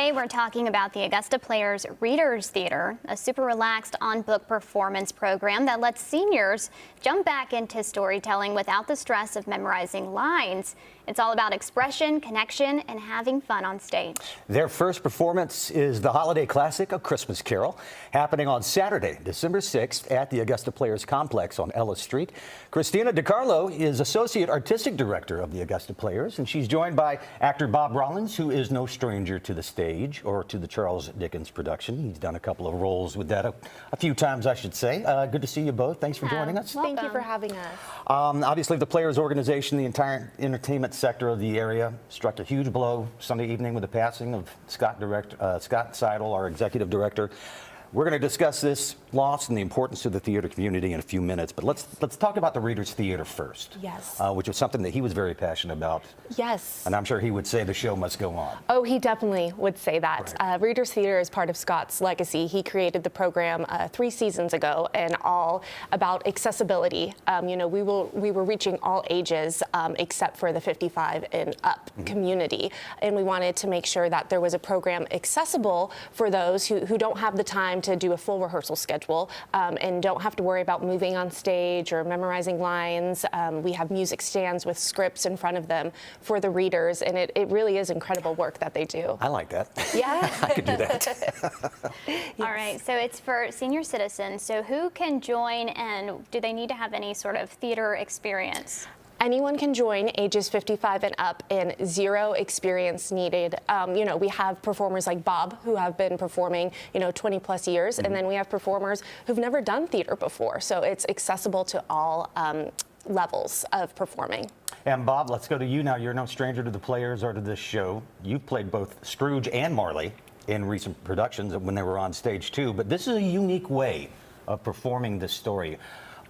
Today we're talking about the Augusta Players Readers Theater, a super relaxed on-book performance program that lets seniors jump back into storytelling without the stress of memorizing lines. It's all about expression, connection, and having fun on stage. Their first performance is the holiday classic, A Christmas Carol, happening on Saturday, December 6th at the Augusta Players Complex on Ellis Street. Christina DiCarlo is Associate Artistic Director of the Augusta Players, and she's joined by actor Bob Rollins, who is no stranger to the stage or to the Charles Dickens production. He's done a couple of roles with that a few times, I should say. Good to see you both. Thanks for joining us. Welcome. Thank you for having us. Obviously, the Players organization, the entire entertainment sector of the area, struck a huge blow Sunday evening with the passing of Scott Seidl, our executive director. We're going to discuss this loss and the importance to the theater community in a few minutes, but let's talk about the Readers Theater first. Yes. Which was something that he was very passionate about. Yes. And I'm sure he would say the show must go on. Oh, he definitely would say that. Right. Readers Theater is part of Scott's legacy. He created the program 3 seasons ago, and all about accessibility. You know, we were reaching all ages except for the 55 and up community, and we wanted to make sure that there was a program accessible for those who don't have the time to do a full rehearsal schedule and don't have to worry about moving on stage or memorizing lines. We have music stands with scripts in front of them for the readers, and it really is incredible work that they do. I like that. Yeah. I could do that. Yes. All right, so it's for senior citizens. So who can join, and do they need to have any sort of theater experience? Anyone can join, ages 55 and up, and 0 experience needed. You know, we have performers like Bob who have been performing, 20 plus years, and then we have performers who've never done theater before. So it's accessible to all levels of performing. And Bob, let's go to you now. You're no stranger to the Players or to this show. You've played both Scrooge and Marley in recent productions when they were on stage too, but this is a unique way of performing this story.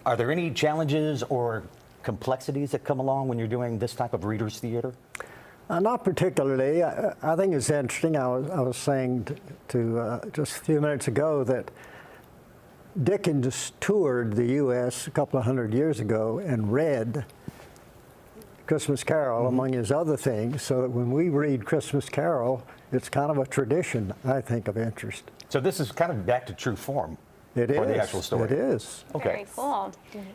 Are there any challenges or complexities that come along when you're doing this type of readers theater? Not particularly. I think it's interesting. I was saying to just a few minutes ago that Dickens toured the U.S. a couple of hundred years ago and read Christmas Carol among his other things, so that when we read Christmas Carol, it's kind of a tradition, I think, of interest. So this is kind of back to true form. It for is. The actual story. It is. Okay. Very cool.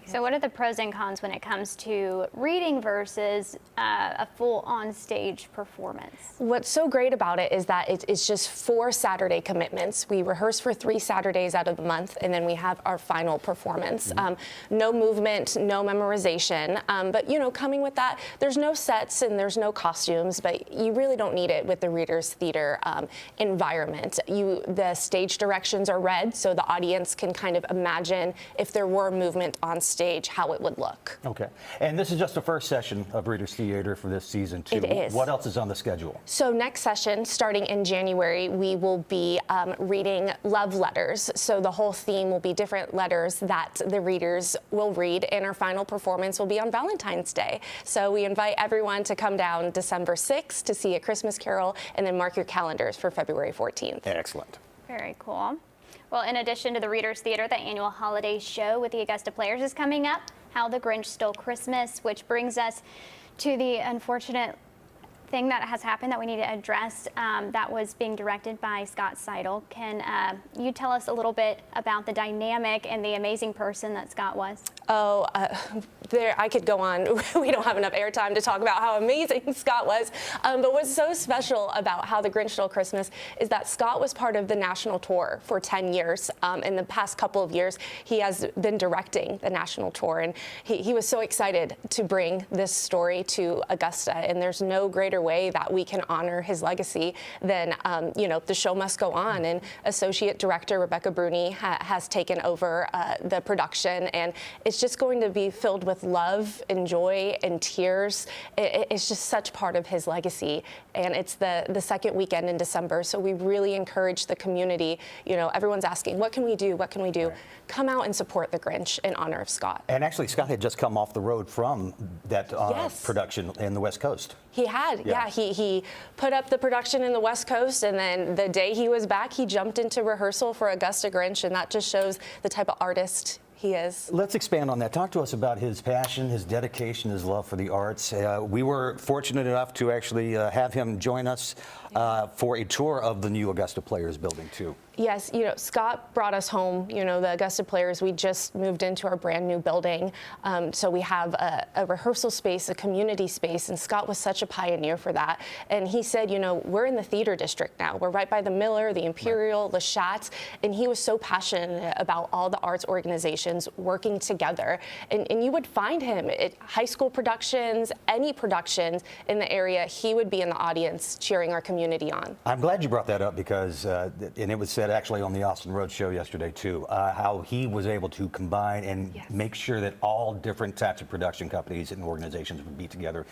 So what are the pros and cons when it comes to reading versus a full on-stage performance? What's so great about it is that it's just 4 Saturday commitments. We rehearse for 3 Saturdays out of the month, and then we have our final performance. No movement, no memorization, but coming with that, there's no sets and there's no costumes, but you really don't need it with the Readers Theater environment. The stage directions are read, so the audience can kind of imagine if there were movement on stage, how it would look. Okay. And this is just the first session of Readers Theater for this season, too. It is. What else is on the schedule? So next session, starting in January, we will be reading love letters. So the whole theme will be different letters that the readers will read, and our final performance will be on Valentine's Day. So we invite everyone to come down December 6th to see A Christmas Carol, and then mark your calendars for February 14th. Excellent. Very cool. Well, in addition to the Readers Theater, the annual holiday show with the Augusta Players is coming up, How the Grinch Stole Christmas, which brings us to the unfortunate thing that has happened that we need to address that was being directed by Scott Seidl. Can you tell us a little bit about the dynamic and the amazing person that Scott was? Oh, I could go on. We don't have enough airtime to talk about how amazing Scott was. But what's so special about How the Grinch Stole Christmas is that Scott was part of the national tour for 10 years. In the past couple of years, he has been directing the national tour, and he was so excited to bring this story to Augusta. And there's no greater way that we can honor his legacy than, the show must go on. And Associate Director Rebecca Bruni has taken over the production, and it's just going to be filled with love and joy and tears. It's just such part of his legacy, and it's the second weekend in December, so we really encourage the community. Everyone's asking, what can we do? What can we do? Right. Come out and support the Grinch in honor of Scott. And actually, Scott had just come off the road from that production in the West Coast. He had, yeah. He put up the production in the West Coast, and then the day he was back, he jumped into rehearsal for Augusta Grinch, and that just shows the type of artist He is. Let's expand on that. Talk to us about his passion, his dedication, his love for the arts. We were fortunate enough to actually have him join us for a tour of the new Augusta Players building, too. Yes, Scott brought us home, the Augusta Players. We just moved into our brand new building. So we have a rehearsal space, a community space, and Scott was such a pioneer for that. And he said, we're in the theater district now. We're right by the Miller, the Imperial, the Schatz. And he was so passionate about all the arts organizations working together. And you would find him at high school productions, any productions in the area. He would be in the audience cheering our community on. I'm glad you brought that up because, and it was said actually on the Austin Road show yesterday too, how he was able to combine and make sure that all different types of production companies and organizations would be together,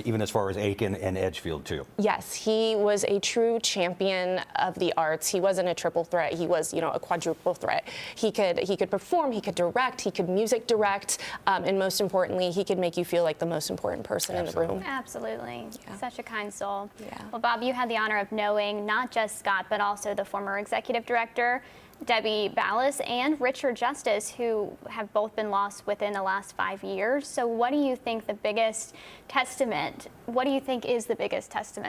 even as far as Aiken and Edgefield too. Yes, he was a true champion of the arts. He wasn't a triple threat. He was, a quadruple threat. He could perform, he could direct, he could music direct, and most importantly, he could make you feel like the most important person in the room. Absolutely. Yeah. Such a kind soul. Yeah. Well, Bob, you had the honor of knowing not just Scott, but also the former executive director, Debbie Ballas, and Richard Justice, who have both been lost within the last 5 years. So what do you think is the biggest testament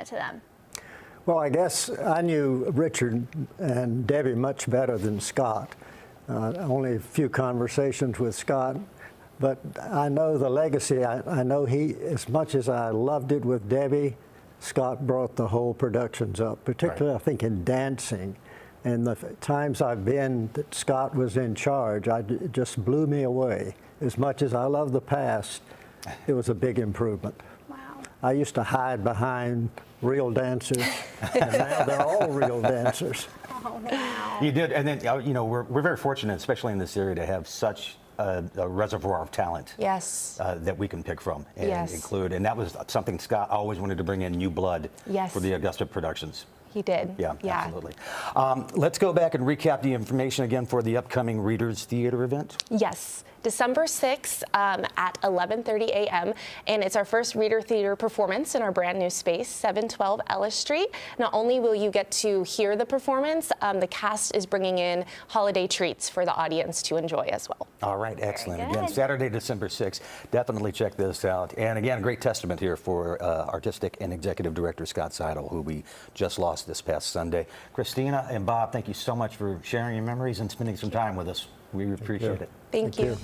to them? Well, I guess I knew Richard and Debbie much better than Scott. Only a few conversations with Scott, but I know the legacy. I know as much as I loved it with Debbie, Scott brought the whole productions up, particularly I think in dancing. And the times I've been that Scott was in charge, it just blew me away. As much as I love the past, it was a big improvement. Wow. I used to hide behind real dancers, and now they're all real dancers. Oh, wow. You did, and then we're very fortunate, especially in this area, to have such a reservoir of talent. Yes. That we can pick from and include, and that was something Scott always wanted to bring in new blood for the Augusta productions. He did. Yeah, absolutely. Let's go back and recap the information again for the upcoming Readers Theater event. Yes. December 6th at 11:30 a.m. And it's our first Reader Theater performance in our brand new space, 712 Ellis Street. Not only will you get to hear the performance, the cast is bringing in holiday treats for the audience to enjoy as well. All right, excellent. Very Again, good. Saturday, December 6th. Definitely check this out. And again, great testament here for Artistic and Executive Director Scott Seidl, who we just lost this past Sunday. Christina and Bob, thank you so much for sharing your memories and spending some time with us. We appreciate it. Thank you.